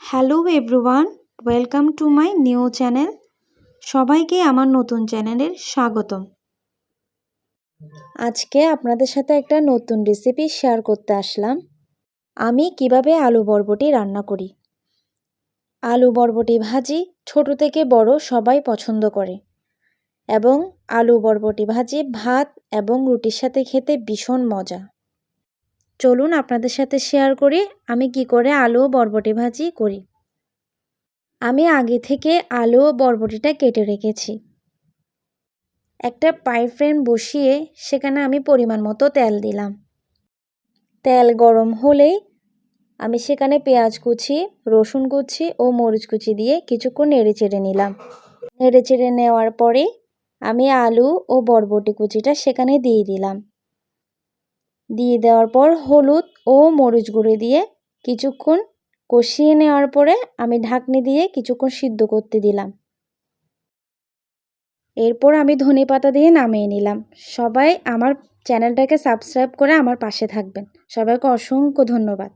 Hello everyone, welcome to my new channel. সবাইকে আমার নতুন চ্যানেলের স্বাগতম। আজকে আপনাদের সাথে একটা নতুন রেসিপি শেয়ার করতে আসলাম। আমি কিভাবে আলু বরবটি রান্না করি। আলু বরবটি ভাজি ছোট থেকে বড় সবাই পছন্দ করে এবং আলু বরবটি ভাজি ভাত এবং রুটির সাথে খেতে ভীষণ মজা। চলুন আপনাদের সাথে শেয়ার করি আমি কি করে আলু বরবটি ভাজি করি। আমি আগে থেকে আলু ও বরবটিটা কেটে রেখেছি। একটা ফ্রাই প্যান বসিয়ে সেখানে আমি পরিমাণ মতো তেল দিলাম। তেল গরম হলেই আমি সেখানে পেঁয়াজ কুচি, রসুন কুচি ও মরিচ কুচি দিয়ে কিছুক্ষণ নেড়েচেড়ে নিলাম। নেড়েচেড়ে নেওয়ার পরে আমি আলু ও বরবটি কুচিটা সেখানে দিয়ে দিলাম। দিয়ে দেওয়ার পর হলুদ ও মরিচ গুঁড়ো দিয়ে কিছুক্ষণ কষিয়ে নেওয়ার পরে আমি ঢাকনি দিয়ে কিছুক্ষণ সিদ্ধ করতে দিলাম। এরপর আমি ধনেপাতা দিয়ে নামিয়ে নিলাম। সবাই আমার চ্যানেলটাকে সাবস্ক্রাইব করে আমার পাশে থাকবেন। সবাইকে অসংখ্য ধন্যবাদ।